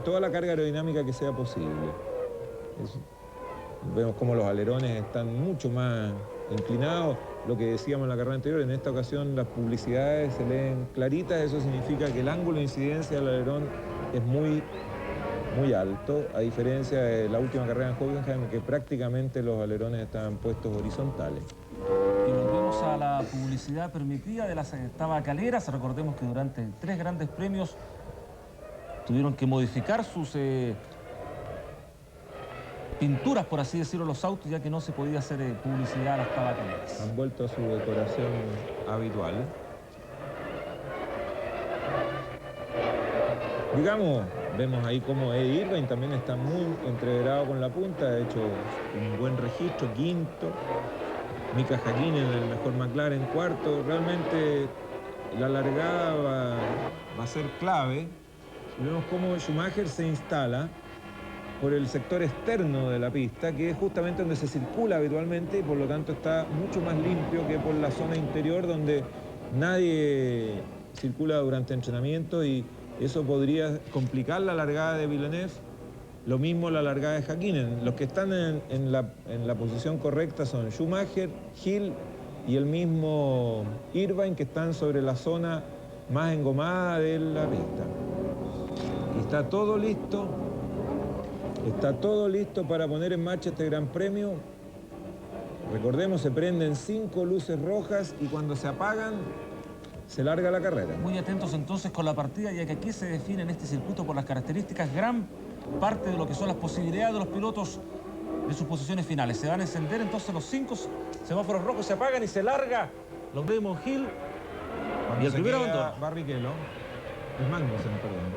toda la carga aerodinámica que sea posible. Vemos como los alerones están mucho más inclinados. Lo que decíamos en la carrera anterior, en esta ocasión las publicidades se leen claritas, eso significa que el ángulo de incidencia del alerón es muy alto, a diferencia de la última carrera en Hockenheim, que prácticamente los alerones estaban puestos horizontales. Y volvemos a la publicidad permitida de las tabacaleras. Recordemos que durante 3 grandes premios tuvieron que modificar sus pinturas, por así decirlo, los autos, ya que no se podía hacer publicidad a las tabacaleras. Han vuelto a su decoración habitual. Digamos, vemos ahí como Eddie Irvine también está muy entreverado con la punta, ha hecho un buen registro, quinto. Mika Häkkinen, el mejor McLaren, cuarto. Realmente la largada va a ser clave. Vemos cómo Schumacher se instala por el sector externo de la pista, que es justamente donde se circula habitualmente y por lo tanto está mucho más limpio que por la zona interior donde nadie circula durante entrenamiento y eso podría complicar la largada de Villeneuve. Lo mismo la largada de Häkkinen. Los que están en la posición correcta son Schumacher, Hill y el mismo Irvine, que están sobre la zona más engomada de la pista. Y está todo listo. Está todo listo para poner en marcha este Gran Premio. Recordemos, se prenden 5 luces rojas y cuando se apagan, se larga la carrera. Muy atentos entonces con la partida, ya que aquí se define en este circuito por las características gran parte de lo que son las posibilidades de los pilotos de sus posiciones finales. Se van a encender entonces los 5 semáforos rojos, se apagan y se larga los Damon Hill. Cuando y el primero abandono. Barrichello, es Magnussen, perdón.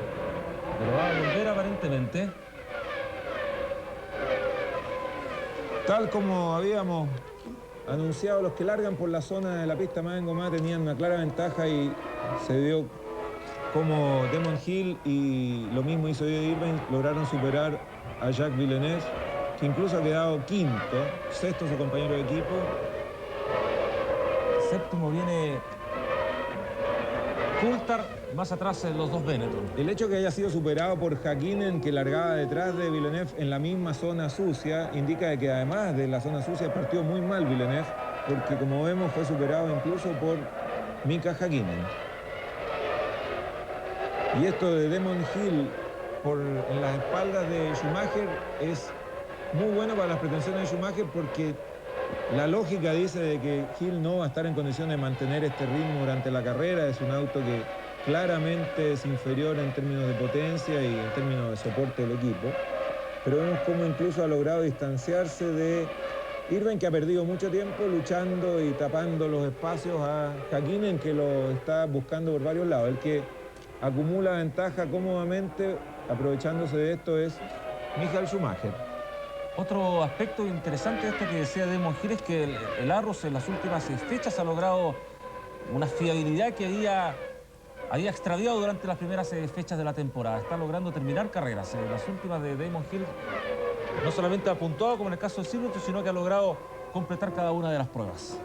Pero va a volver aparentemente. Tal como habíamos anunciado, los que largan por la zona de la pista más engomada tenían una clara ventaja y se vio como Damon Hill y lo mismo hizo Eddie Irvine, lograron superar a Jacques Villeneuve, que incluso ha quedado quinto, sexto su compañero de equipo. Séptimo viene Coulthard, más atrás los 2 Benetton. El hecho que haya sido superado por Häkkinen, que largaba detrás de Villeneuve en la misma zona sucia, indica de que además de la zona sucia partió muy mal Villeneuve, porque como vemos fue superado incluso por Mika Häkkinen. Y esto de Damon Hill en las espaldas de Schumacher es muy bueno para las pretensiones de Schumacher, porque la lógica dice de que Hill no va a estar en condiciones de mantener este ritmo durante la carrera. Es un auto que claramente es inferior en términos de potencia y en términos de soporte del equipo. Pero vemos cómo incluso ha logrado distanciarse de Irvine, que ha perdido mucho tiempo luchando y tapando los espacios a Häkkinen, que lo está buscando por varios lados. El que acumula ventaja cómodamente, aprovechándose de esto, es Michael Schumacher. Otro aspecto interesante de esto que decía Damon Hill es que el Arrows en las últimas fechas ha logrado una fiabilidad que había extraviado durante las primeras fechas de la temporada. Está logrando terminar carreras. Las últimas de Damon Hill no solamente ha puntuado como en el caso del Silverstone, sino que ha logrado completar cada una de las pruebas.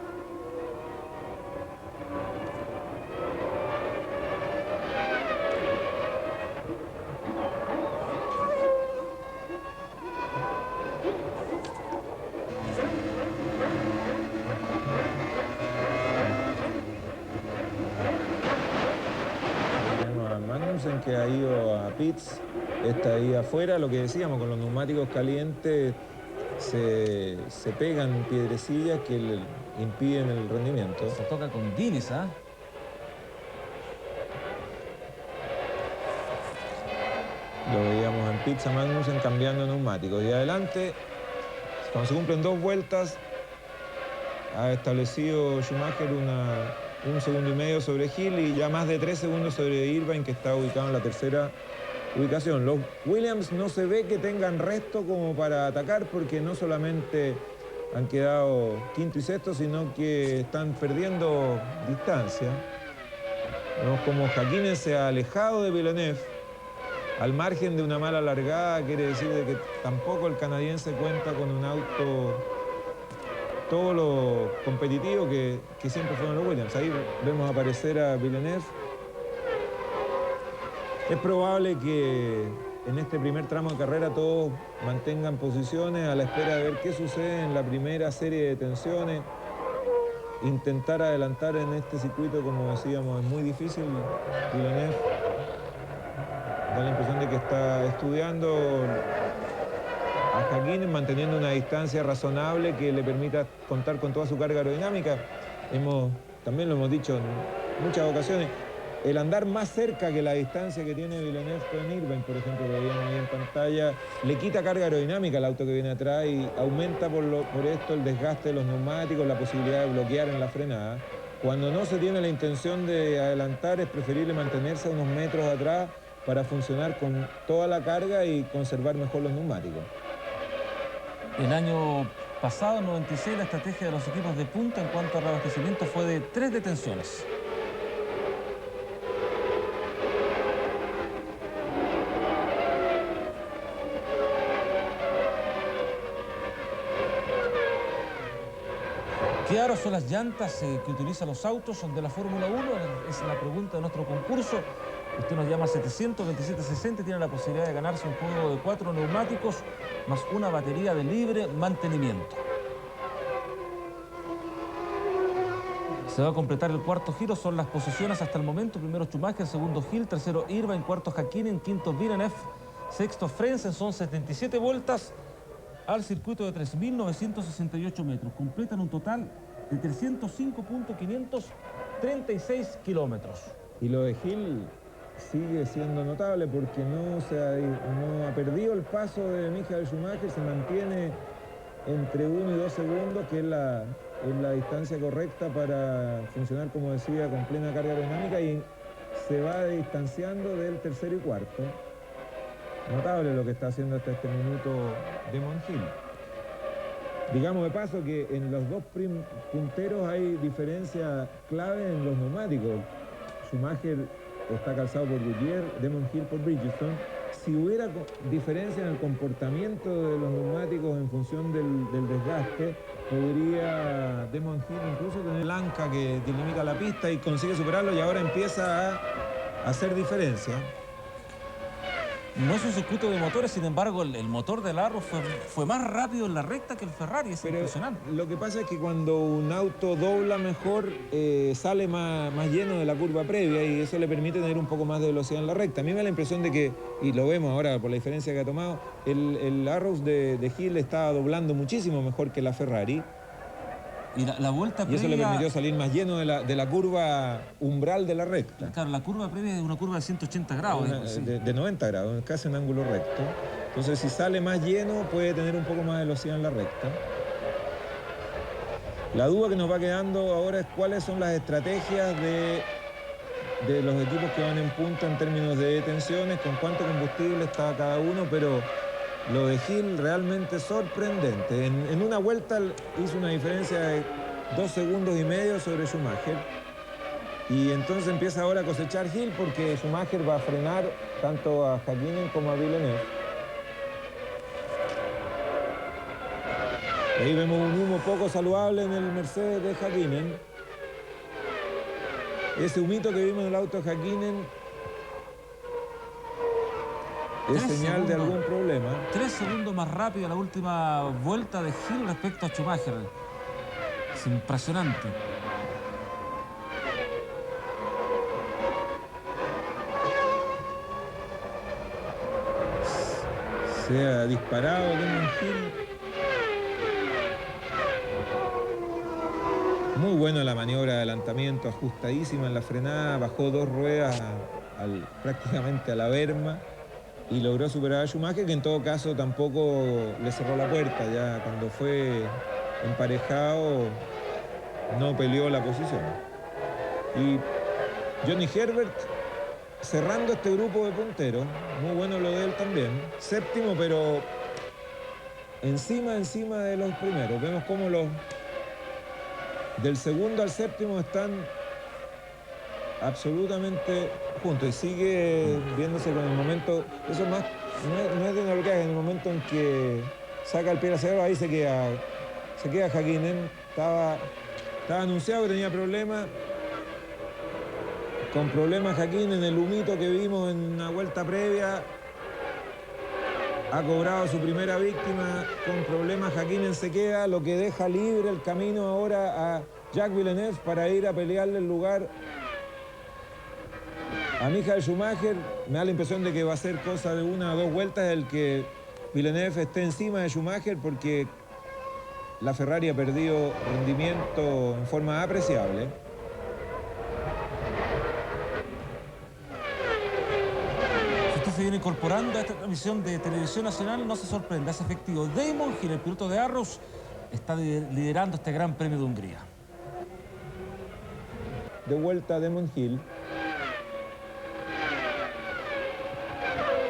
Magnussen, que ha ido a pits, está ahí afuera. Lo que decíamos, con los neumáticos calientes se pegan piedrecillas que le impiden el rendimiento. Se toca con Diniz, ¿ah? Lo veíamos en pits a Magnussen cambiando neumáticos. Y adelante, cuando se cumplen 2 vueltas, ha establecido Schumacher un segundo y medio sobre Hill y ya más de 3 segundos sobre Irvine, que está ubicado en la tercera ubicación. Los Williams no se ve que tengan resto como para atacar, porque no solamente han quedado quinto y sexto, sino que están perdiendo distancia. Vemos como Häkkinen se ha alejado de Villeneuve al margen de una mala largada. Quiere decir de que tampoco el canadiense cuenta con un auto todo lo competitivo que siempre fueron los Williams. Ahí vemos aparecer a Villeneuve. Es probable que en este primer tramo de carrera todos mantengan posiciones a la espera de ver qué sucede en la primera serie de tensiones. Intentar adelantar en este circuito, como decíamos, es muy difícil. Villeneuve da la impresión de que está estudiando a Häkkinen, manteniendo una distancia razonable que le permita contar con toda su carga aerodinámica. También lo hemos dicho en muchas ocasiones, el andar más cerca que la distancia que tiene Villeneuve con Irvine, por ejemplo, que veíamos ahí en pantalla, le quita carga aerodinámica al auto que viene atrás y aumenta por esto el desgaste de los neumáticos, la posibilidad de bloquear en la frenada. Cuando no se tiene la intención de adelantar, es preferible mantenerse a unos metros atrás para funcionar con toda la carga y conservar mejor los neumáticos. El año pasado, en 96, la estrategia de los equipos de punta en cuanto a reabastecimiento fue de 3 detenciones. ¿Qué aros son las llantas que utilizan los autos de la Fórmula 1? Es la pregunta de nuestro concurso. Usted nos llama al 700-2760 y tiene la posibilidad de ganarse un juego de 4 neumáticos más una batería de libre mantenimiento. Se va a completar el cuarto giro, son las posiciones hasta el momento. Primero Schumacher, segundo Hill, tercero Irvine, cuarto Häkkinen, quinto Villeneuve, sexto Frentzen. Son 77 vueltas al circuito de 3.968 metros. Completan un total de 305.536 kilómetros. Y lo de Hill sigue siendo notable porque no ha perdido el paso de Michael Schumacher, se mantiene entre 1 y 2 segundos, que es la distancia correcta para funcionar, como decía, con plena carga aerodinámica, y se va distanciando del tercero y cuarto. Notable lo que está haciendo hasta este minuto Damon Hill. Digamos de paso que en los dos punteros hay diferencia clave en los neumáticos. Schumacher está calzado por Goodyear, Damon Hill por Bridgestone. Si hubiera diferencia en el comportamiento de los neumáticos en función del desgaste, podría Damon Hill incluso tener blanca que delimita la pista y consigue superarlo, y ahora empieza a hacer diferencia. No es un circuito de motores, sin embargo, el motor del Arrows fue más rápido en la recta que el Ferrari, es impresionante. Lo que pasa es que cuando un auto dobla mejor, sale más lleno de la curva previa, y eso le permite tener un poco más de velocidad en la recta. A mí me da la impresión de que, y lo vemos ahora por la diferencia que ha tomado, el Arrows de Hill estaba doblando muchísimo mejor que la Ferrari. Y la vuelta previa... Y eso le permitió salir más lleno de la curva umbral de la recta. Claro, la curva previa es una curva de 180 grados. De 90 grados, casi un ángulo recto. Entonces, si sale más lleno, puede tener un poco más de velocidad en la recta. La duda que nos va quedando ahora es cuáles son las estrategias de los equipos que van en punta en términos de detenciones, con cuánto combustible está cada uno, pero lo de Hill realmente sorprendente. En una vuelta hizo una diferencia de 2,5 segundos sobre Schumacher. Y entonces empieza ahora a cosechar Hill, porque Schumacher va a frenar tanto a Häkkinen como a Villeneuve. Ahí vemos un humo poco saludable en el Mercedes de Häkkinen. Ese humito que vimos en el auto de Häkkinen es señal de algún problema. 3 segundos más rápido la última vuelta de Hill respecto a Schumacher. Es impresionante. Se ha disparado Damon Hill. Muy buena la maniobra de adelantamiento, ajustadísima en la frenada, bajó 2 ruedas prácticamente a la berma y logró superar a Schumacher, que en todo caso tampoco le cerró la puerta. Ya cuando fue emparejado no peleó la posición. Y Johnny Herbert cerrando este grupo de punteros, muy bueno lo de él también, séptimo, pero encima de los primeros. Vemos cómo los del segundo al séptimo están absolutamente juntos, y sigue viéndose con el momento. Eso más no es de una bloqueaje, en el momento en que saca el pie al acelerador, ahí se queda Häkkinen. Estaba anunciado que tenía problemas. Con problemas Häkkinen, el humito que vimos en una vuelta previa, ha cobrado su primera víctima con problemas. Hakkinen se queda, lo que deja libre el camino ahora a Jacques Villeneuve para ir a pelearle el lugar a Michael Schumacher. Me da la impresión de que va a ser cosa de una o dos vueltas el que Villeneuve esté encima de Schumacher, porque la Ferrari ha perdido rendimiento en forma apreciable. Si usted se viene incorporando a esta transmisión de Televisión Nacional, no se sorprenda, es efectivo. Damon Hill, el piloto de Arrows, está liderando este Gran Premio de Hungría. De vuelta a Damon Hill.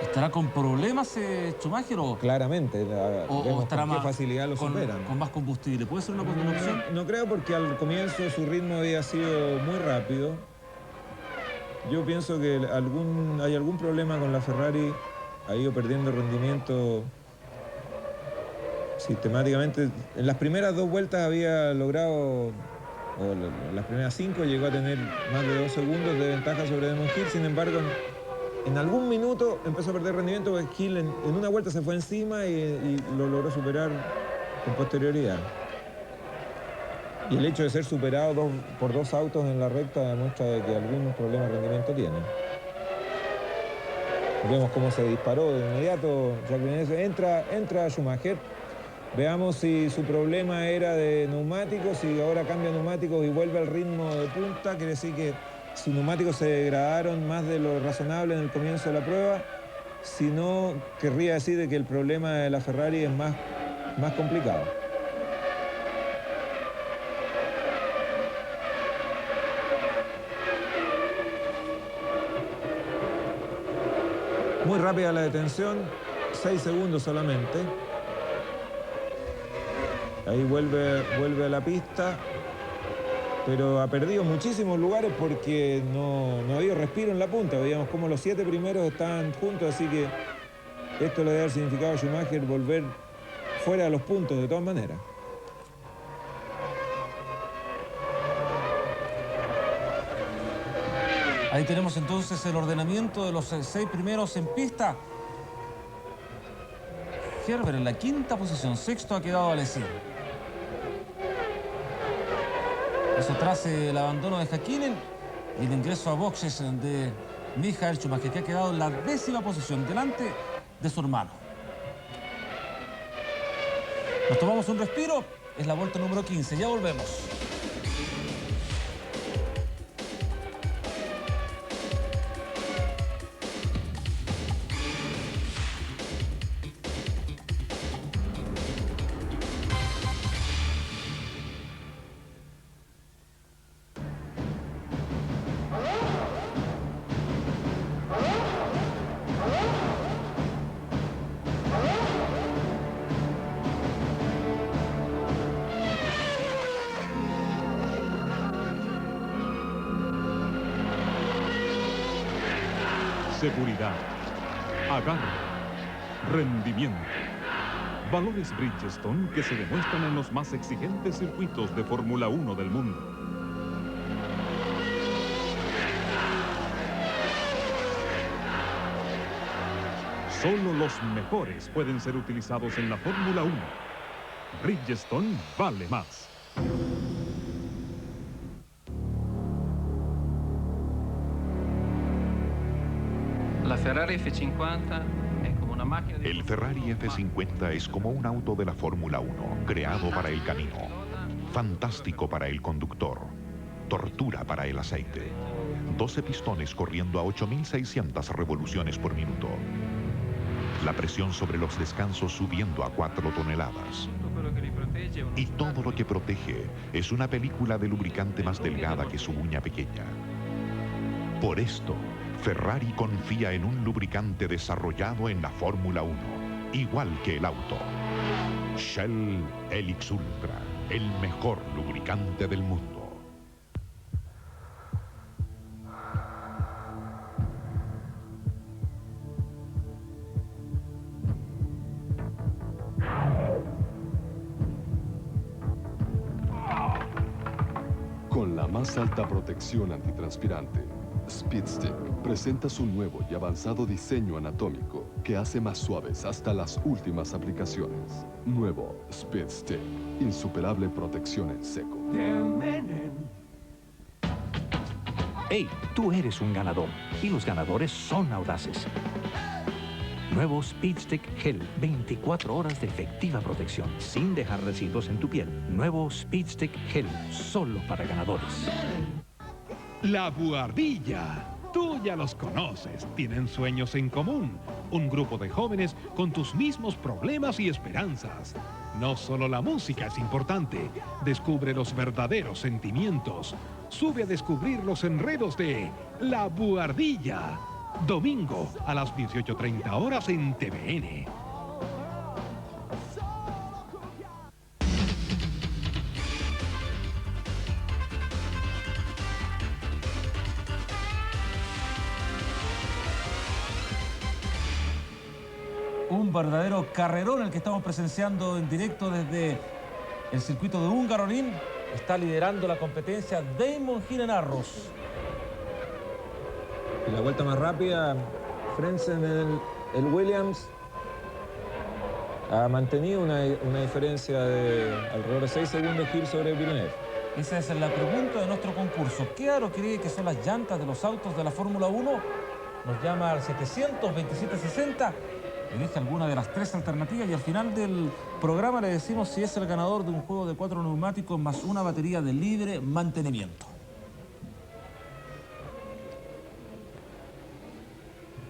¿Estará con problemas Schumacher o...? Claramente, o estará con qué facilidad lo superan. Con más combustible? ¿Puede ser una opción? No creo, porque al comienzo su ritmo había sido muy rápido. Yo pienso que hay algún problema con la Ferrari. Ha ido perdiendo rendimiento sistemáticamente. En las primeras dos vueltas había logrado, o en las primeras 5 llegó a tener más de 2 segundos de ventaja sobre Damon Hill. Sin embargo, en algún minuto empezó a perder rendimiento, porque Hill en una vuelta se fue encima y lo logró superar con posterioridad. Y el hecho de ser superado por dos autos en la recta demuestra de que algún problema de rendimiento tiene. Vemos cómo se disparó de inmediato Jacques Villeneuve. Entra Schumacher. Veamos si su problema era de neumáticos, si ahora cambia neumáticos y vuelve al ritmo de punta. Quiere decir que sus neumáticos se degradaron más de lo razonable en el comienzo de la prueba. Si no, querría decir de que el problema de la Ferrari es más complicado. Muy rápida la detención, 6 segundos solamente. Ahí vuelve a la pista, pero ha perdido muchísimos lugares porque no ha habido respiro en la punta. Veíamos como los 7 primeros estaban juntos, así que esto le debe haber significado a Schumacher volver fuera de los puntos de todas maneras. Ahí tenemos entonces el ordenamiento de los 6 primeros en pista. Gerber en la 5ª posición, 6º ha quedado Alesi. Eso tras el abandono de Hakkinen y el ingreso a boxes de Michael Schumacher, que ha quedado en la 10ª posición, delante de su hermano. Nos tomamos un respiro, es la vuelta número 15, ya volvemos. Seguridad, agarre, rendimiento. Valores Bridgestone que se demuestran en los más exigentes circuitos de Fórmula 1 del mundo. Solo los mejores pueden ser utilizados en la Fórmula 1. Bridgestone vale más. La Ferrari F50 es como una máquina de... El Ferrari F50 es como un auto de la Fórmula 1, creado para el camino, fantástico para el conductor, tortura para el aceite. 12 pistones corriendo a 8.600 revoluciones por minuto. La presión sobre los descansos subiendo a 4 toneladas. Y todo lo que protege es una película de lubricante más delgada que su uña pequeña. Por esto, Ferrari confía en un lubricante desarrollado en la Fórmula 1, igual que el auto. Shell Helix Ultra, el mejor lubricante del mundo. Con la más alta protección antitranspirante, Speedstick presenta su nuevo y avanzado diseño anatómico que hace más suaves hasta las últimas aplicaciones. Nuevo Speedstick, insuperable protección en seco. ¡Hey! Tú eres un ganador y los ganadores son audaces. Nuevo Speedstick Gel, 24 horas de efectiva protección, sin dejar residuos en tu piel. Nuevo Speedstick Gel, solo para ganadores. La Buhardilla. Tú ya los conoces, tienen sueños en común. Un grupo de jóvenes con tus mismos problemas y esperanzas. No solo la música es importante, descubre los verdaderos sentimientos. Sube a descubrir los enredos de La Buhardilla. Domingo a las 18:30 horas en TVN. Un verdadero carrerón el que estamos presenciando en directo desde el circuito de Hungaroring. Está liderando la competencia Damon Hill en Arrows. Y la vuelta más rápida, Frentzen, el Williams, ha mantenido una diferencia de alrededor de 6 segundos Hill sobre Villeneuve. Esa es la pregunta de nuestro concurso. ¿Qué aro cree que son las llantas de los autos de la Fórmula 1? Nos llama al 700-2760. Elige alguna de las 3 alternativas y al final del programa le decimos si es el ganador de un juego de 4 neumáticos más una batería de libre mantenimiento.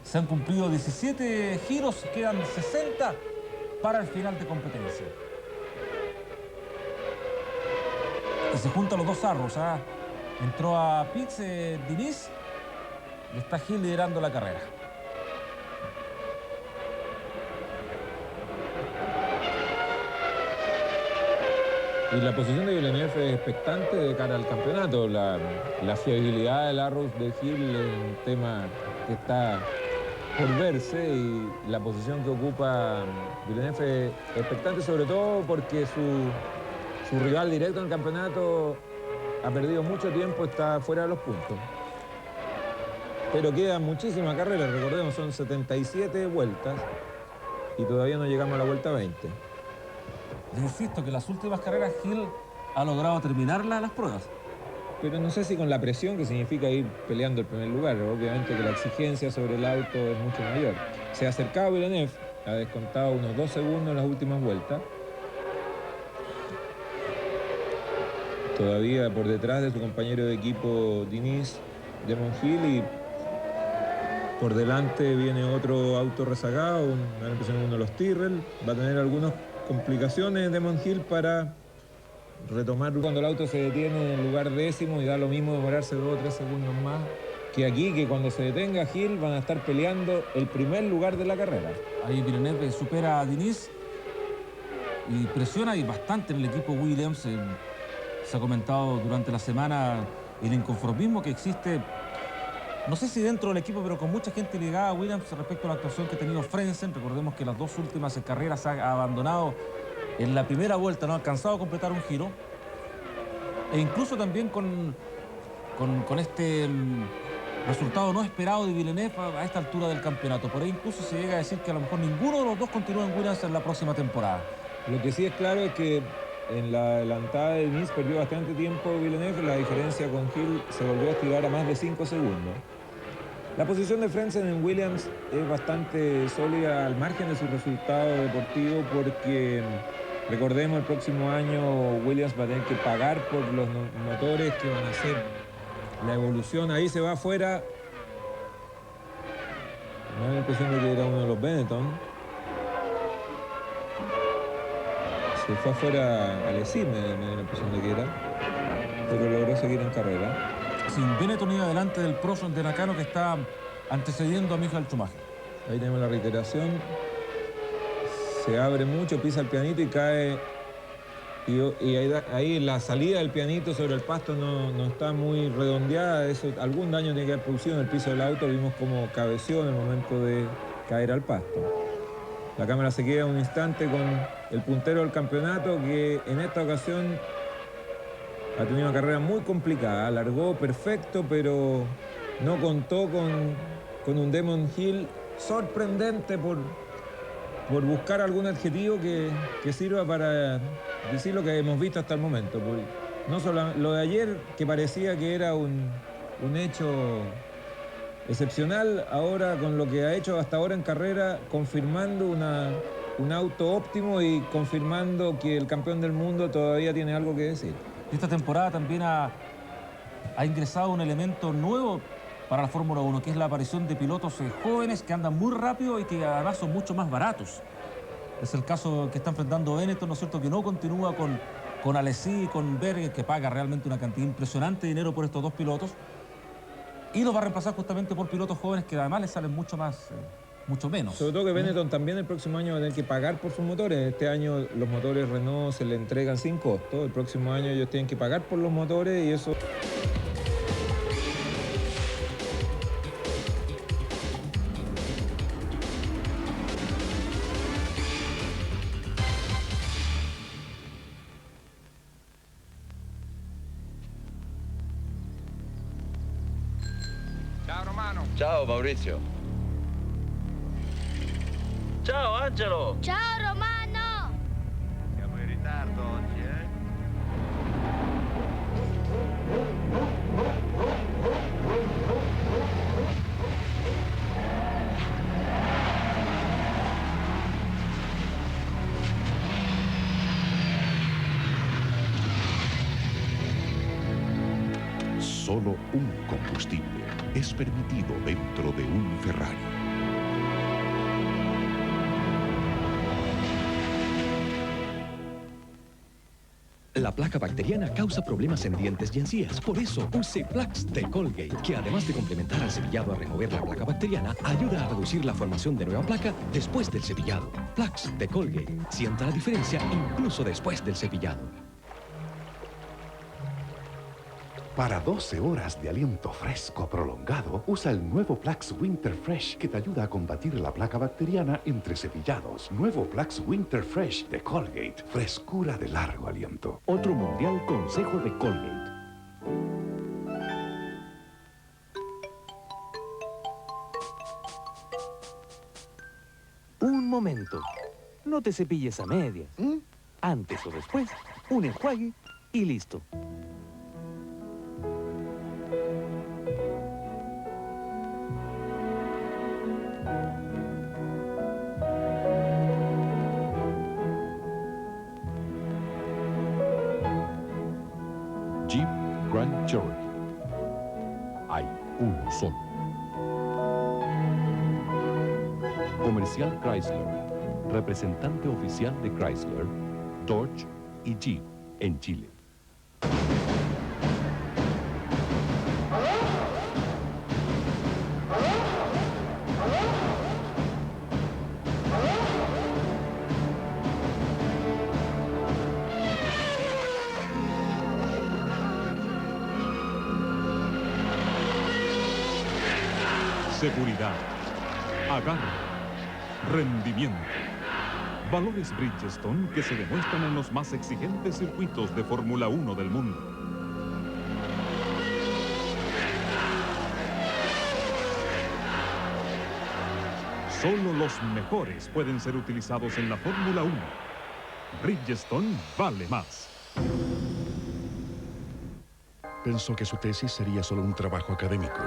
Se han cumplido 17 giros, quedan 60 para el final de competencia. Y se juntan los dos Arrows. Entró a pits Diniz y está Hill liderando la carrera. Y la posición de Villeneuve es expectante de cara al campeonato. La fiabilidad del Arrows de Hill es un tema que está por verse y la posición que ocupa Villeneuve es expectante, sobre todo porque su rival directo en el campeonato ha perdido mucho tiempo, está fuera de los puntos. Pero queda muchísima carrera, recordemos, son 77 vueltas y todavía no llegamos a la vuelta 20. Les insisto que en las últimas carreras Hill ha logrado terminar las pruebas. Pero no sé si con la presión que significa ir peleando el primer lugar. Obviamente que la exigencia sobre el auto es mucho mayor. Se ha acercado Villeneuve, ha descontado unos 2 segundos en las últimas vueltas. Todavía por detrás de su compañero de equipo Diniz, Damon Hill, y por delante viene otro auto rezagado, una impresión uno de los Tyrrell. Va a tener algunas complicaciones Damon Hill para retomar cuando el auto se detiene en el lugar 10º y da lo mismo demorarse 2 o 3 segundos más que aquí, que cuando se detenga Hill van a estar peleando el primer lugar de la carrera. Ahí Villeneuve supera a Diniz y presiona y bastante en el equipo Williams. Se ha comentado durante la semana el inconformismo que existe, no sé si dentro del equipo, pero con mucha gente ligada a Williams respecto a la actuación que ha tenido Frentzen. Recordemos que las 2 últimas carreras ha abandonado en la primera vuelta, no ha alcanzado a completar un giro. E incluso también con este resultado no esperado de Villeneuve a esta altura del campeonato. Por ahí incluso se llega a decir que a lo mejor ninguno de los dos continúa en Williams en la próxima temporada. Lo que sí es claro es que en la adelantada de Diniz perdió bastante tiempo Villeneuve. La diferencia con Hill se volvió a estirar a más de 5 segundos. La posición de Frentzen en Williams es bastante sólida al margen de su resultado deportivo, porque recordemos, el próximo año Williams va a tener que pagar por los motores que van a hacer la evolución. Ahí se va afuera. Me da la impresión de que era uno de los Benetton. Se fue afuera Alesi, me da la impresión de que era, pero logró seguir en carrera. Sin Benetton iba delante del Proson de Nakano, que está antecediendo a Michael Schumacher. Ahí tenemos la reiteración. Se abre mucho, pisa el pianito y cae. Y ahí la salida del pianito sobre el pasto no está muy redondeada. Eso, algún daño tiene que haber producido en el piso del auto. Vimos cómo cabeció en el momento de caer al pasto. La cámara se queda un instante con el puntero del campeonato, que en esta ocasión ha tenido una carrera muy complicada. Largó perfecto, pero no contó con un Damon Hill sorprendente por buscar algún adjetivo que sirva para decir lo que hemos visto hasta el momento. No solo lo de ayer, que parecía que era un hecho excepcional, ahora con lo que ha hecho hasta ahora en carrera, confirmando un auto óptimo y confirmando que el campeón del mundo todavía tiene algo que decir. Esta temporada también ha ingresado un elemento nuevo para la Fórmula 1, que es la aparición de pilotos jóvenes que andan muy rápido y que además son mucho más baratos. Es el caso que está enfrentando Benetton, ¿no es cierto?, que no continúa con Alesi y con Berger, que paga realmente una cantidad impresionante de dinero por estos dos pilotos, y los va a reemplazar justamente por pilotos jóvenes que además les salen mucho menos. Sobre todo que Benetton también el próximo año va a tener que pagar por sus motores. Este año los motores Renault se le entregan sin costo. El próximo año ellos tienen que pagar por los motores y eso... Ciao Romano. Ciao Maurizio. Ciao Angelo! Ciao Romano! Siamo in ritardo oggi, eh? Solo un combustible es permitido dentro de un Ferrari. La placa bacteriana causa problemas en dientes y encías. Por eso, use Plax de Colgate, que además de complementar al cepillado a remover la placa bacteriana, ayuda a reducir la formación de nueva placa después del cepillado. Plax de Colgate. Sienta la diferencia incluso después del cepillado. Para 12 horas de aliento fresco prolongado, usa el nuevo Plax Winter Fresh que te ayuda a combatir la placa bacteriana entre cepillados. Nuevo Plax Winter Fresh de Colgate. Frescura de largo aliento. Otro mundial consejo de Colgate. Un momento. No te cepilles a medias. Antes o después, un enjuague y listo. Jeep Grand Cherokee. Hay uno solo. Comercial Chrysler. Representante oficial de Chrysler, Dodge y Jeep en Chile. Seguridad, agarre, rendimiento. Valores Bridgestone que se demuestran en los más exigentes circuitos de Fórmula 1 del mundo. Solo los mejores pueden ser utilizados en la Fórmula 1. Bridgestone vale más. Pensó que su tesis sería solo un trabajo académico.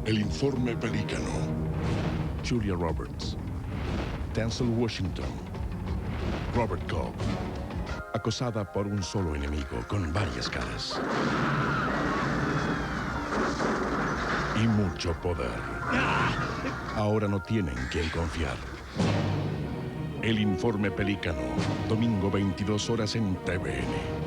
El informe Pelícano. Julia Roberts. Denzel Washington. Robert Cobb. Acosada por un solo enemigo con varias caras. Y mucho poder. Ahora no tienen quien confiar. El informe Pelícano. Domingo 22 horas en TVN.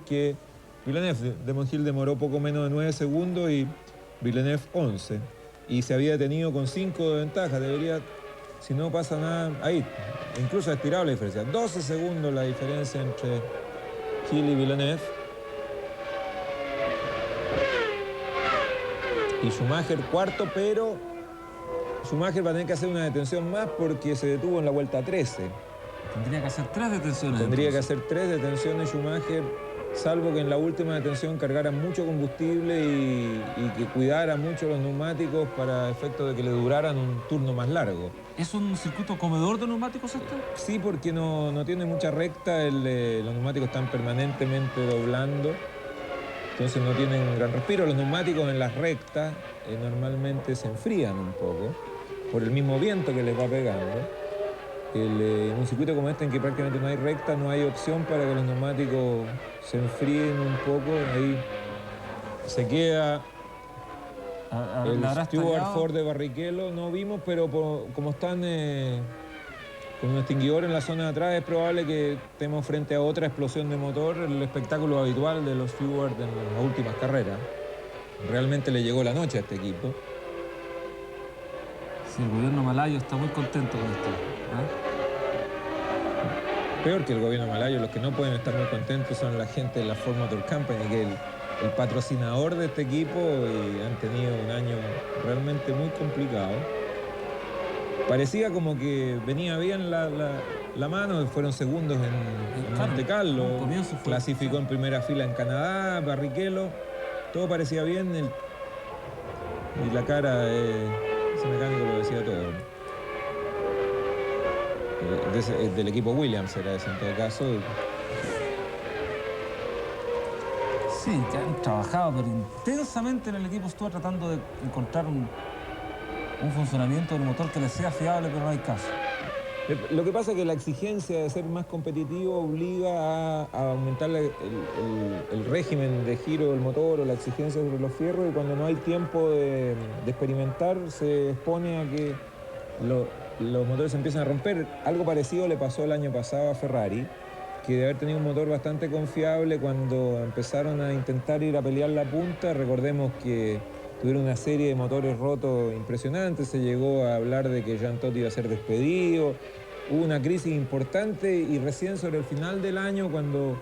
Que Villeneuve, Damon Hill demoró poco menos de 9 segundos y Villeneuve 11. Y se había detenido con 5 de ventaja. Debería, si no pasa nada, ahí, incluso estirado la diferencia. 12 segundos la diferencia entre Hill y Villeneuve. Y Schumacher cuarto, pero Schumacher va a tener que hacer una detención más porque se detuvo en la vuelta 13. Tendría que hacer 3 detenciones. Tendría que hacer 3 detenciones Schumacher, salvo que en la última detención cargara mucho combustible y que cuidara mucho los neumáticos para efecto de que le duraran un turno más largo. ¿Es un circuito comedor de neumáticos esto? Sí, porque no tiene mucha recta, los neumáticos están permanentemente doblando, entonces no tienen gran respiro. Los neumáticos en las rectas normalmente se enfrían un poco por el mismo viento que les va pegando. En un circuito como este en que prácticamente no hay recta, no hay opción para que los neumáticos se enfríen un poco. Ahí se queda el Stewart Ford de Barrichello. No vimos, pero como están con un extinguidor en la zona de atrás, es probable que estemos frente a otra explosión de motor, el espectáculo habitual de los Stewart en las últimas carreras. Realmente le llegó la noche a este equipo. Sí, el gobierno malayo está muy contento con esto. Peor que el gobierno malayo, los que no pueden estar muy contentos son la gente de la Ford Motor Company, que es el patrocinador de este equipo, y han tenido un año realmente muy complicado. Parecía como que venía bien la mano, fueron segundos en Monte Carlo, clasificó en primera fila en Canadá, Barrichello, todo parecía bien, y la cara, ese mecánico lo decía todo. Del equipo Williams era ese en todo caso. Sí, que han trabajado pero intensamente en el equipo Stewart tratando de encontrar un funcionamiento del motor que les sea fiable, pero no hay caso. Lo que pasa es que la exigencia de ser más competitivo obliga a aumentar el régimen de giro del motor o la exigencia sobre los fierros, y cuando no hay tiempo de experimentar se expone a que los motores empiezan a romper. Algo parecido le pasó el año pasado a Ferrari, que de haber tenido un motor bastante confiable, cuando empezaron a intentar ir a pelear la punta, recordemos que tuvieron una serie de motores rotos impresionantes, se llegó a hablar de que Jean Todt iba a ser despedido, hubo una crisis importante, y recién sobre el final del año, cuando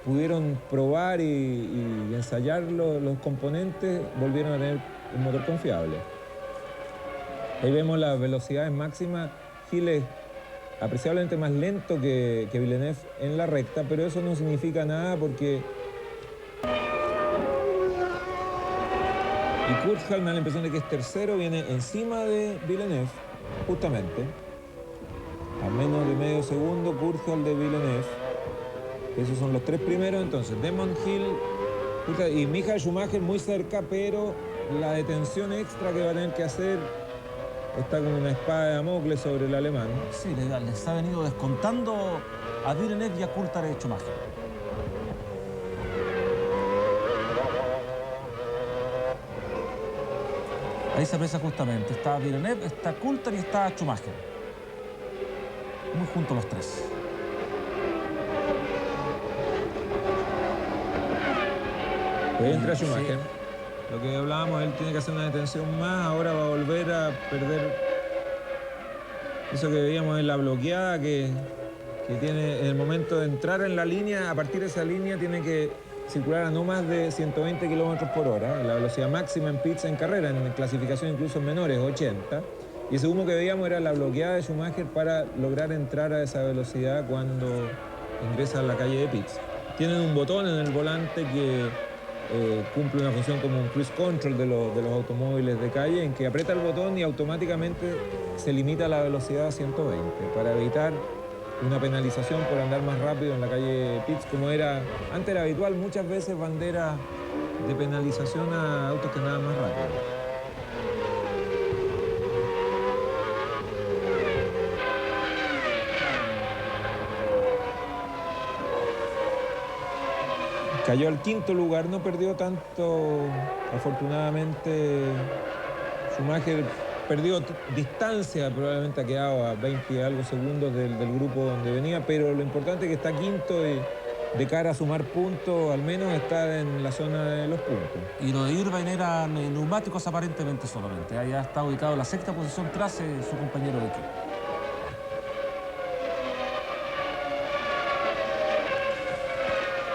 pudieron probar y ensayar los componentes, volvieron a tener un motor confiable. Ahí vemos las velocidades máximas. Hill es apreciablemente más lento que Villeneuve en la recta, pero eso no significa nada porque... Y Kurthal, me da la impresión de que es tercero, viene encima de Villeneuve, justamente. A menos de medio segundo, Kurthal de Villeneuve. Esos son los 3 primeros, entonces Damon Hill Kurthal y Michael Schumacher muy cerca, pero la detención extra que va a tener que hacer está con una espada de Damocles sobre el alemán. Sí, les ha venido descontando a Villeneuve y a Coulthard y Schumacher. Ahí se aprecia justamente. Está Villeneuve, está Coulthard y está Schumacher. Muy juntos los 3. Pues entra Schumacher. Sí. Lo que hablábamos, él tiene que hacer una detención más, ahora va a volver a perder eso que veíamos en la bloqueada, que tiene en el momento de entrar en la línea, a partir de esa línea tiene que circular a no más de 120 kilómetros por hora, la velocidad máxima en pits en carrera, en clasificación incluso en menores, 80. Y ese humo que veíamos era la bloqueada de Schumacher para lograr entrar a esa velocidad cuando ingresa a la calle de pits. Tienen un botón en el volante que cumple una función como un cruise control de los automóviles de calle, en que aprieta el botón y automáticamente se limita la velocidad a 120 para evitar una penalización por andar más rápido en la calle Pitts, como antes era habitual, muchas veces bandera de penalización a autos que andaban más rápido. Cayó al 5º lugar, no perdió tanto, afortunadamente. Schumacher perdió distancia, probablemente ha quedado a 20 y algo segundos del grupo donde venía, pero lo importante es que está 5º y de cara a sumar puntos, al menos está en la zona de los puntos. Y lo de Irvine eran neumáticos aparentemente solamente, allá está ubicado en la 6ª posición tras su compañero de equipo.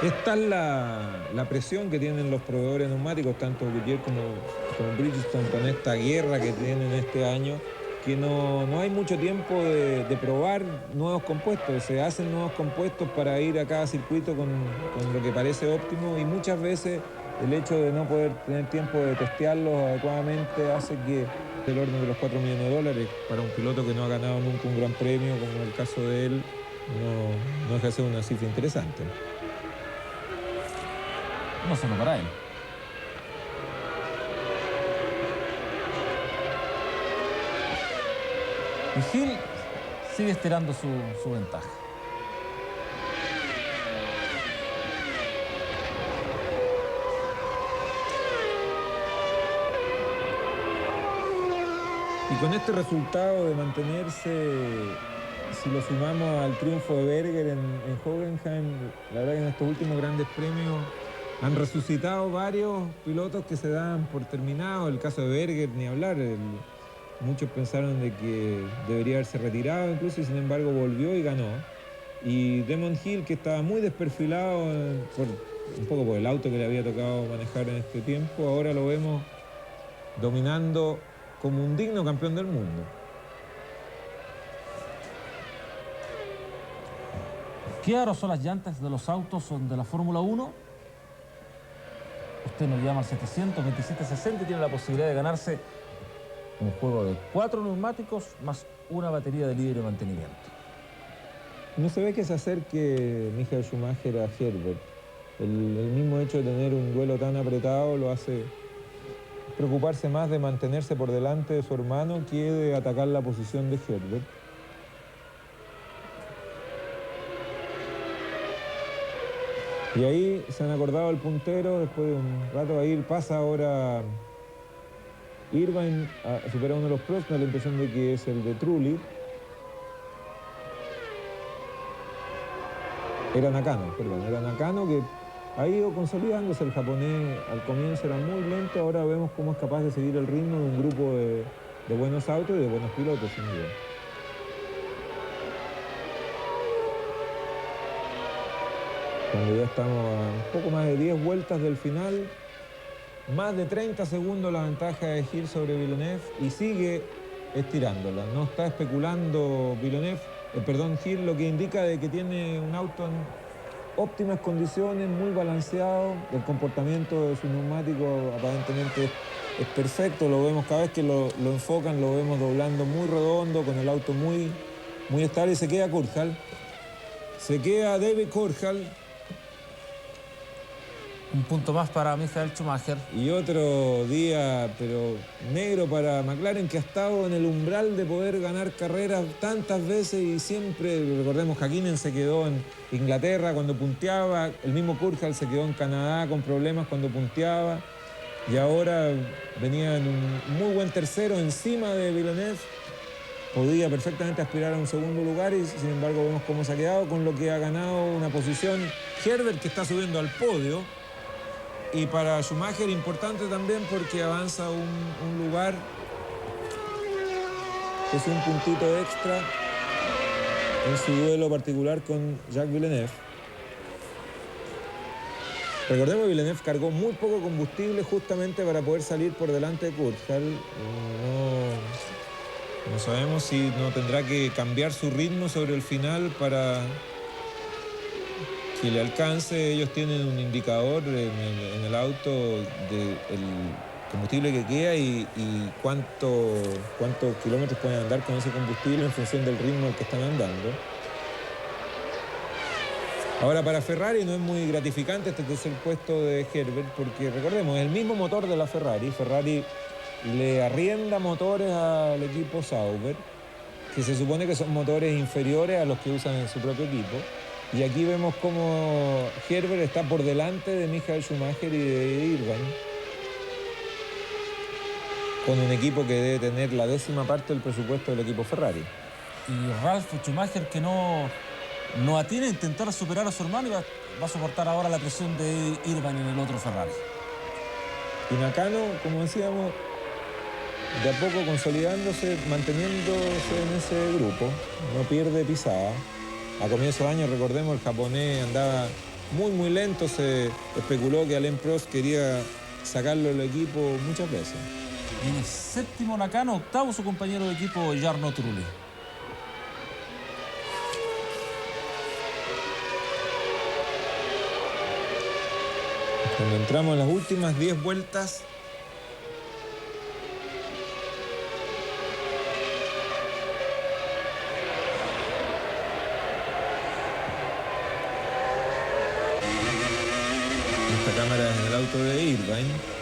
Esta es la presión que tienen los proveedores neumáticos, tanto Goodyear como Bridgestone, con esta guerra que tienen este año, que no hay mucho tiempo de probar nuevos compuestos. Se hacen nuevos compuestos para ir a cada circuito con lo que parece óptimo, y muchas veces el hecho de no poder tener tiempo de testearlos adecuadamente hace que del orden de los $4 millones para un piloto que no ha ganado nunca un gran premio, como en el caso de él, no deja de ser una cifra interesante. No solo para él. Y Hill sigue estirando su ventaja. Y con este resultado de mantenerse, si lo sumamos al triunfo de Berger en Hockenheim, la verdad que en estos últimos grandes premios han resucitado varios pilotos que se dan por terminados. El caso de Berger, ni hablar. Muchos pensaron de que debería haberse retirado incluso, y sin embargo volvió y ganó. Y Damon Hill, que estaba muy desperfilado un poco por el auto que le había tocado manejar en este tiempo, ahora lo vemos dominando como un digno campeón del mundo. ¿Qué aro son las llantas de los autos de la Fórmula 1? Usted nos llama al 700-2760 y tiene la posibilidad de ganarse un juego de 4 neumáticos más una batería de líder de mantenimiento. No se ve que se acerque Michael Schumacher a Herbert. El mismo hecho de tener un duelo tan apretado lo hace preocuparse más de mantenerse por delante de su hermano que de atacar la posición de Herbert. Y ahí se han acordado el puntero, después de un rato ahí pasa ahora Irvine a superar uno de los Prost, da la impresión de que es el de Trulli. Era Nakano que ha ido consolidándose. El japonés al comienzo era muy lento, ahora vemos cómo es capaz de seguir el ritmo de un grupo de buenos autos y de buenos pilotos, sin duda. Cuando ya estamos a un poco más de 10 vueltas del final, más de 30 segundos la ventaja de Hill sobre Villeneuve y sigue estirándola. No está especulando Hill, lo que indica de que tiene un auto en óptimas condiciones, muy balanceado. El comportamiento de su neumático aparentemente es perfecto. Lo vemos cada vez que lo enfocan, lo vemos doblando muy redondo, con el auto muy estable. Y se queda Coulthard. Se queda David Coulthard. Un punto más para Michael Schumacher. Y otro día, pero negro para McLaren, que ha estado en el umbral de poder ganar carreras tantas veces y siempre, recordemos, Häkkinen se quedó en Inglaterra cuando punteaba, el mismo Coulthard se quedó en Canadá con problemas cuando punteaba, y ahora venía en un muy buen tercero encima de Villeneuve. Podía perfectamente aspirar a un segundo lugar y sin embargo vemos cómo se ha quedado, con lo que ha ganado una posición Herbert, que está subiendo al podio. Y para Schumacher importante también porque avanza un lugar, es un puntito extra en su duelo particular con Jacques Villeneuve. Recordemos que Villeneuve cargó muy poco combustible justamente para poder salir por delante de Coulthard. No sabemos si no tendrá que cambiar su ritmo sobre el final para que le alcance. Ellos tienen un indicador en el auto del combustible que queda y cuántos kilómetros pueden andar con ese combustible en función del ritmo al que están andando. Ahora, para Ferrari no es muy gratificante este tercer puesto de Herbert, porque recordemos, es el mismo motor de la Ferrari. Ferrari le arrienda motores al equipo Sauber, que se supone que son motores inferiores a los que usan en su propio equipo. Y aquí vemos cómo Herbert está por delante de Michael Schumacher y de Irvine, con un equipo que debe tener la 10ª parte del presupuesto del equipo Ferrari. Y Ralf Schumacher, que no atina a intentar superar a su hermano, y va a soportar ahora la presión de Irvine en el otro Ferrari. Y Nakano, como decíamos, de a poco consolidándose, manteniéndose en ese grupo, no pierde pisada. A comienzo de año, recordemos, el japonés andaba muy lento, se especuló que Alain Prost quería sacarlo del equipo muchas veces. Viene séptimo Nakano, octavo su compañero de equipo Jarno Trulli. Cuando entramos en las últimas 10 vueltas, esta cámara es el auto de Irvine.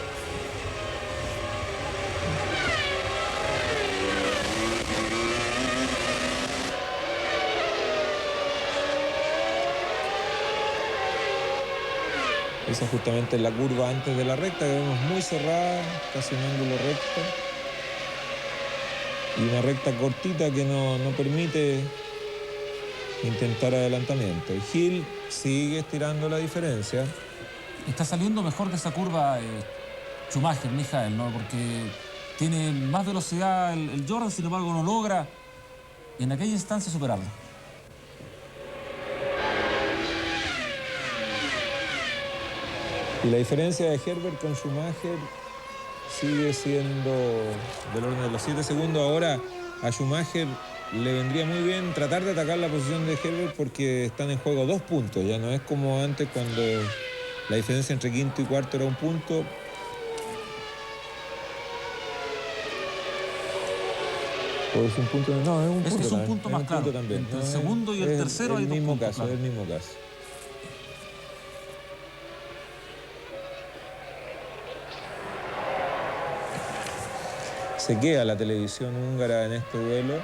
Esa justamente es la curva antes de la recta, que vemos muy cerrada, casi un ángulo recto. Y una recta cortita que no permite intentar adelantamiento. Y Hill sigue estirando la diferencia. Está saliendo mejor de esa curva Schumacher, Michael, ¿no? Porque tiene más velocidad el Jordan, sin embargo no logra en aquella instancia superarlo. Y la diferencia de Herbert con Schumacher sigue siendo del orden de los 7 segundos. Ahora a Schumacher le vendría muy bien tratar de atacar la posición de Herbert porque están en juego 2 puntos. Ya no es como antes cuando la diferencia entre quinto y cuarto era 1 punto. ¿O es un punto? No, es un punto. Es un punto más claro. También. Entre el segundo y el tercero hay 2 puntos. Es el mismo caso. Se queda la televisión húngara en este duelo,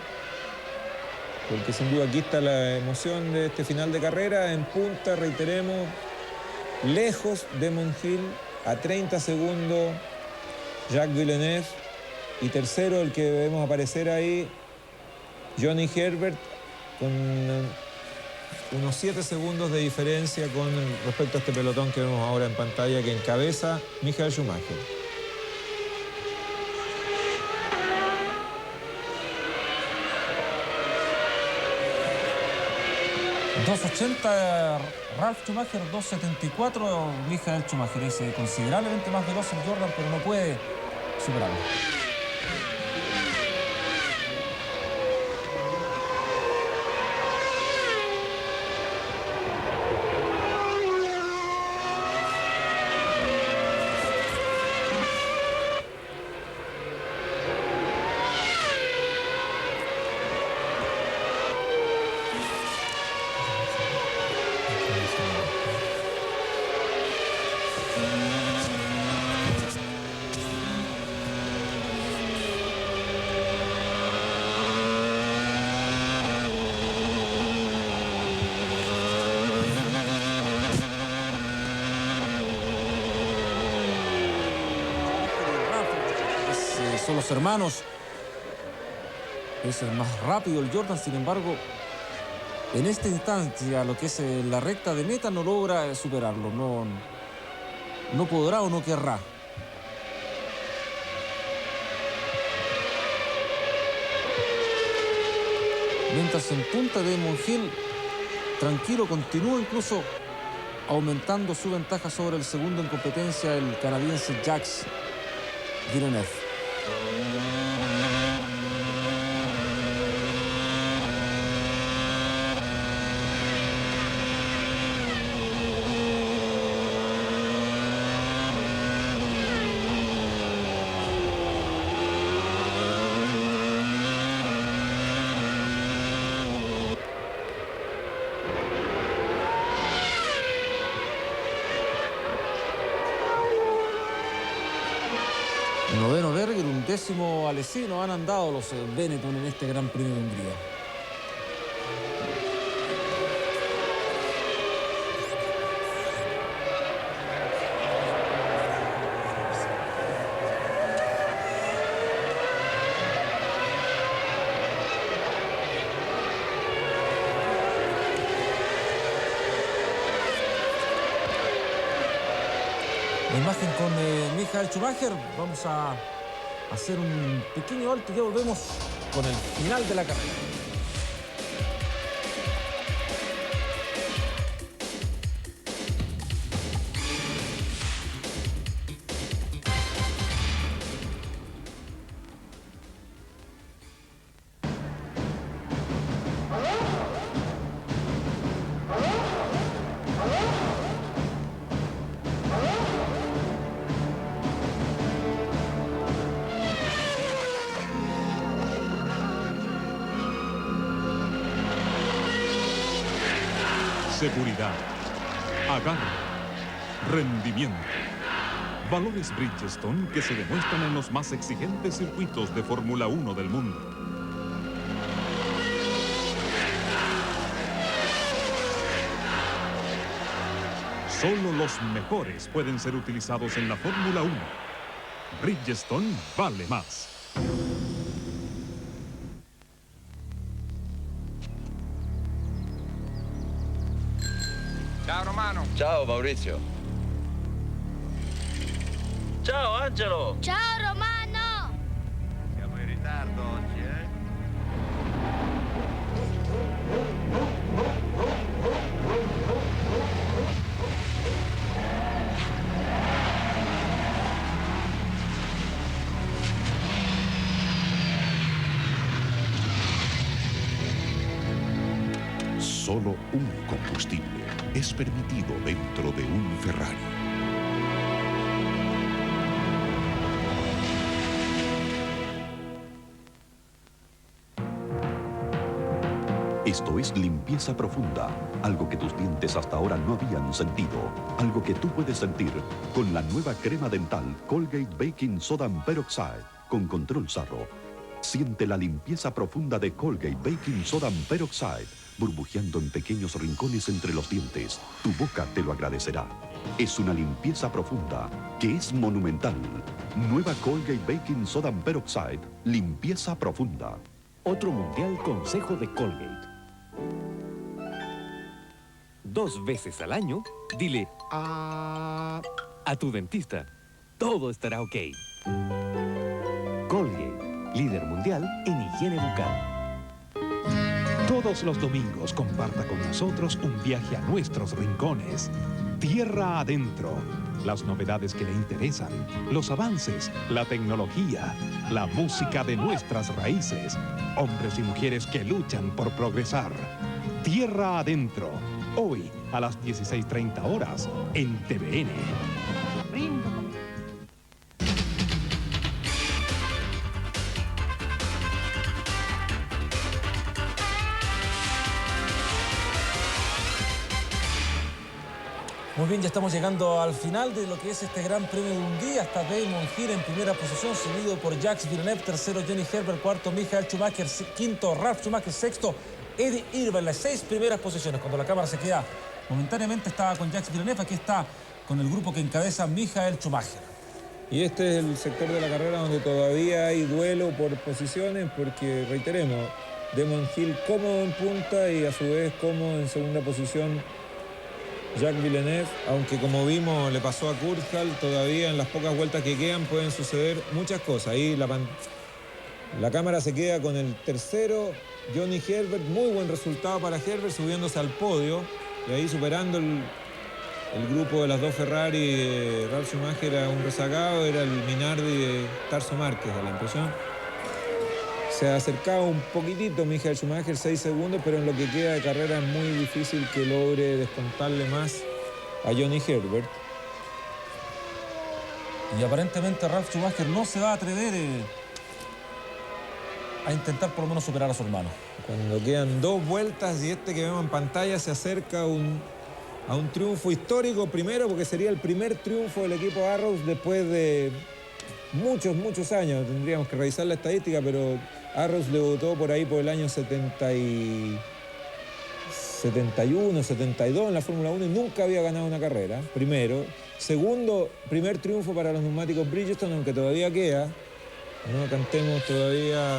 porque sin duda aquí está la emoción de este final de carrera. En punta, reiteremos, lejos Damon Hill, a 30 segundos Jacques Villeneuve, y tercero el que vemos aparecer ahí, Johnny Herbert, con unos 7 segundos de diferencia con respecto a este pelotón que vemos ahora en pantalla, que encabeza Michael Schumacher. 2.80 Ralf Schumacher, 2.74 Michael Schumacher. Es considerablemente más veloz el Jordan, pero no puede superarlo. Son los hermanos. Es el más rápido el Jordan, sin embargo, en esta instancia, lo que es la recta de meta, no logra superarlo. No podrá o no querrá. Mientras en punta de Damon Hill, tranquilo, continúa incluso aumentando su ventaja sobre el segundo en competencia, el canadiense Jacques Villeneuve. Noveno Berger, 11º Alesino, han andado los Benetton en este Gran Premio de Hungría. La imagen con Michael Schumacher. Vamos a hacer un pequeño alto y ya volvemos con el final de la carrera. seguridad, agarre, rendimiento. Valores Bridgestone que se demuestran en los más exigentes circuitos de Fórmula 1 del mundo. Solo los mejores pueden ser utilizados en la Fórmula 1. Bridgestone vale más. Ciao Romano. Ciao Maurizio. Ciao Angelo. Ciao Romano. Siamo in ritardo oggi, eh? Solo un combustible es permitido dentro de un Ferrari. Esto es limpieza profunda, algo que tus dientes hasta ahora no habían sentido, algo que tú puedes sentir con la nueva crema dental Colgate Baking Soda Peroxide con control sarro. Siente la limpieza profunda de Colgate Baking Soda Peroxide, burbujeando en pequeños rincones entre los dientes. Tu boca te lo agradecerá. Es una limpieza profunda que es monumental. Nueva Colgate Baking Soda Peroxide, limpieza profunda. Otro mundial consejo de Colgate. 2 veces al año, dile a tu dentista. Todo estará ok. Colgate, líder mundial en higiene bucal. Todos los domingos comparta con nosotros un viaje a nuestros rincones. Tierra adentro. Las novedades que le interesan, los avances, la tecnología, la música de nuestras raíces. Hombres y mujeres que luchan por progresar. Tierra adentro. Hoy a las 16:30 horas en TVN. Muy bien, ya estamos llegando al final de lo que es este Gran Premio de Hungría. Está Damon Hill en primera posición, seguido por Jacques Villeneuve, tercero Johnny Herbert, cuarto Michael Schumacher, quinto Ralf Schumacher, sexto Eddie Irvine, las 6 primeras posiciones. Cuando la cámara se queda momentáneamente estaba con Jacques Villeneuve, aquí está con el grupo que encabeza Michael Schumacher. Y este es el sector de la carrera donde todavía hay duelo por posiciones, porque reiteremos, Damon Hill cómodo en punta y a su vez cómodo en segunda posición Jacques Villeneuve, aunque como vimos le pasó a Kurthal, todavía en las pocas vueltas que quedan pueden suceder muchas cosas. Ahí la cámara se queda con el tercero, Johnny Herbert, muy buen resultado para Herbert, subiéndose al podio y ahí superando el grupo de las dos Ferrari. Ralf Schumacher era un rezagado, era el Minardi de Tarso Márquez, a la impresión. Se ha acercado un poquitito Michael Schumacher, 6 segundos, pero en lo que queda de carrera es muy difícil que logre descontarle más a Johnny Herbert. Y aparentemente Ralf Schumacher no se va a atrever a intentar por lo menos superar a su hermano. Cuando quedan 2 vueltas y este que vemos en pantalla se acerca a un triunfo histórico, primero porque sería el primer triunfo del equipo Arrows después de muchos años. Tendríamos que revisar la estadística, pero Arrows debutó por ahí por el año 71, 72 en la Fórmula 1 y nunca había ganado una carrera, primero. Segundo, primer triunfo para los neumáticos Bridgestone, aunque todavía queda. No cantemos todavía,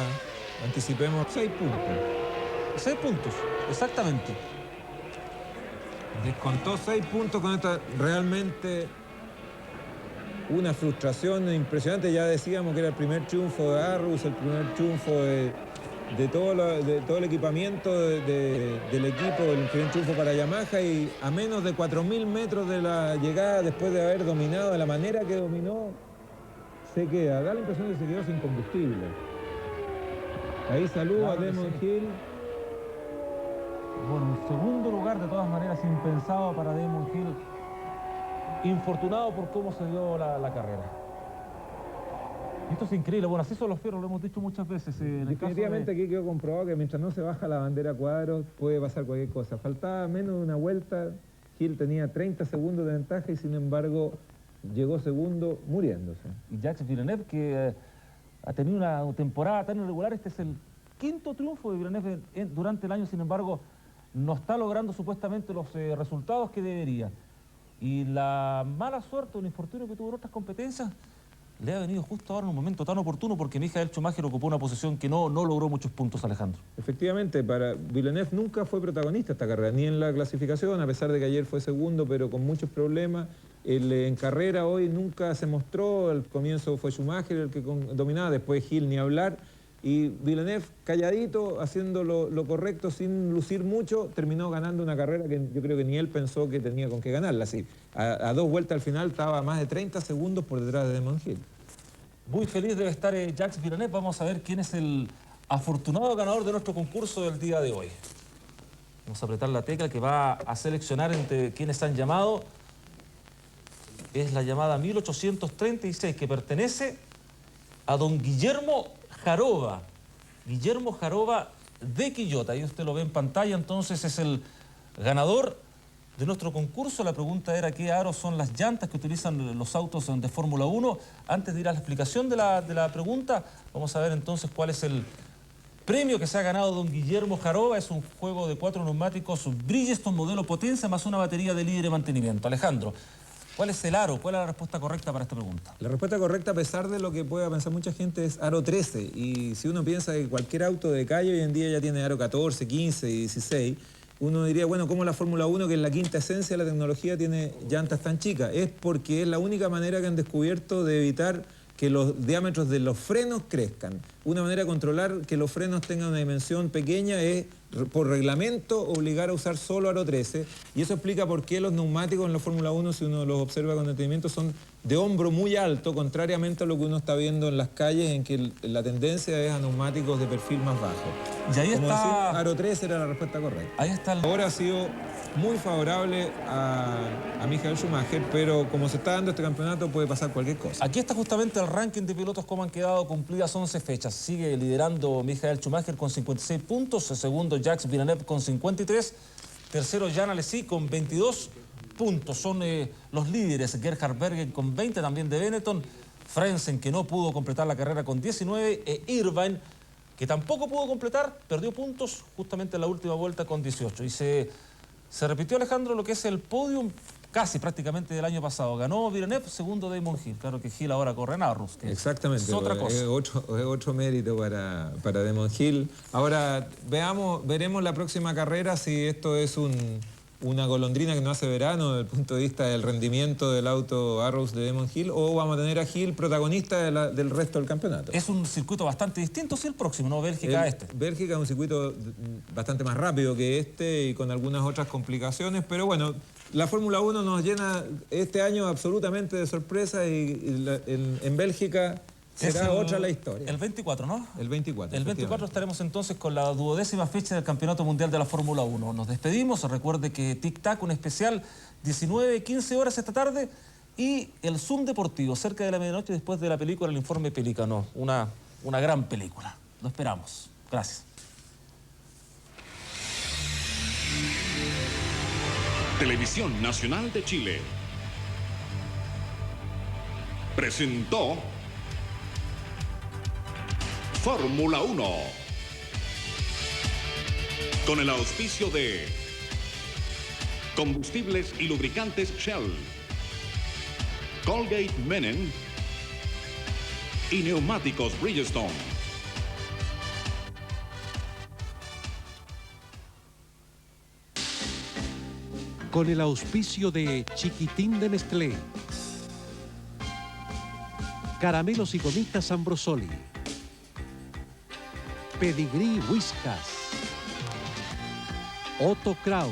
anticipemos 6 puntos. 6 puntos, exactamente. Descontó 6 puntos con esta, realmente una frustración impresionante. Ya decíamos que era el primer triunfo de Arrows, el primer triunfo de todo el equipamiento del equipo, el primer triunfo para Yamaha, y a menos de 4.000 metros de la llegada, después de haber dominado de la manera que dominó, se queda. Da la impresión de que se quedó sin combustible. Ahí saluda a Damon Hill. Bueno, en segundo lugar, de todas maneras, impensado para Damon Hill. Infortunado por cómo se dio la carrera. Esto es increíble. Bueno, así son los fierros, lo hemos dicho muchas veces. Definitivamente aquí quedó comprobado que mientras no se baja la bandera a cuadros puede pasar cualquier cosa. Faltaba menos de una vuelta, Hill tenía 30 segundos de ventaja y sin embargo llegó segundo muriéndose. Y Jacques Villeneuve, que ha tenido una temporada tan irregular, este es el quinto triunfo de Villeneuve durante el año, sin embargo no está logrando supuestamente los resultados que debería. Y la mala suerte, un infortunio que tuvo en otras competencias, le ha venido justo ahora en un momento tan oportuno porque Michael Schumacher ocupó una posición que no logró muchos puntos, Alejandro. Efectivamente, para Villeneuve nunca fue protagonista esta carrera, ni en la clasificación, a pesar de que ayer fue segundo, pero con muchos problemas. En carrera hoy nunca se mostró, al comienzo fue Schumacher el que dominaba, después Hill ni hablar. Y Villeneuve, calladito, haciendo lo correcto, sin lucir mucho, terminó ganando una carrera que yo creo que ni él pensó que tenía con qué ganarla. Así, a 2 vueltas al final estaba a más de 30 segundos por detrás de Damon Hill. Muy feliz debe estar Jacques Villeneuve. Vamos a ver quién es el afortunado ganador de nuestro concurso del día de hoy. Vamos a apretar la tecla que va a seleccionar entre quienes han llamado. Es la llamada 1836, que pertenece a don Guillermo Jaroba. Guillermo Jaroba de Quillota. Ahí usted lo ve en pantalla, entonces es el ganador de nuestro concurso. La pregunta era qué aros son las llantas que utilizan los autos de Fórmula 1. Antes de ir a la explicación de la pregunta, vamos a ver entonces cuál es el premio que se ha ganado don Guillermo Jaroba. Es un juego de 4 neumáticos Bridgestone modelo potencia más una batería de líder de mantenimiento. Alejandro, ¿cuál es el aro? ¿Cuál es la respuesta correcta para esta pregunta? La respuesta correcta, a pesar de lo que pueda pensar mucha gente, es aro 13. Y si uno piensa que cualquier auto de calle hoy en día ya tiene aro 14, 15 y 16, uno diría, bueno, ¿cómo la Fórmula 1, que es la quinta esencia de la tecnología, tiene llantas tan chicas? Es porque es la única manera que han descubierto de evitar que los diámetros de los frenos crezcan. Una manera de controlar que los frenos tengan una dimensión pequeña es, por reglamento, obligar a usar solo aro 13. Y eso explica por qué los neumáticos en la Fórmula 1, si uno los observa con detenimiento, son de hombro muy alto, contrariamente a lo que uno está viendo en las calles, en que la tendencia es a neumáticos de perfil más bajo. Y ahí Como está... decimos, aro 13 era la respuesta correcta. Ahí está el... Ahora ha sido muy favorable a Michael Schumacher, pero como se está dando este campeonato puede pasar cualquier cosa. Aquí está justamente el ranking de pilotos, cómo han quedado cumplidas 11 fechas. Sigue liderando Michael Schumacher con 56 puntos, segundo Jacques Villeneuve con 53, tercero Jean Alesi con 22 puntos. Son los líderes, Gerhard Berger con 20, también de Benetton, Frentzen, que no pudo completar la carrera con 19, e Irvine, que tampoco pudo completar, perdió puntos justamente en la última vuelta con 18. Y se repitió, Alejandro, lo que es el podium casi prácticamente del año pasado. Ganó Villeneuve, segundo Damon Hill. Claro que Hill ahora corre en Arrows. Exactamente. Es otra cosa. Es otro mérito para Damon Hill. Ahora, veremos la próxima carrera si esto es una golondrina que no hace verano desde el punto de vista del rendimiento del auto Arrows de Damon Hill, o vamos a tener a Hill protagonista del resto del campeonato. Es un circuito bastante distinto, sí, el próximo, ¿no? Bélgica Bélgica es un circuito bastante más rápido que este y con algunas otras complicaciones, pero bueno, la Fórmula 1 nos llena este año absolutamente de sorpresas y en Bélgica será otra la historia. El 24, ¿no? El 24. El 24 estaremos entonces con la 12ª fecha del Campeonato Mundial de la Fórmula 1. Nos despedimos. Recuerde que Tic Tac, un especial, 19:15 horas esta tarde, y el Zoom Deportivo, cerca de la medianoche, después de la película El Informe Pelícano. Una gran película. Lo esperamos. Gracias. Televisión Nacional de Chile presentó Fórmula 1 con el auspicio de Combustibles y Lubricantes Shell, Colgate Menem y Neumáticos Bridgestone. Con el auspicio de Chiquitín de Nestlé, Caramelos y Gomitas Ambrosoli, Pedigrí Whiskas, Otto Kraus,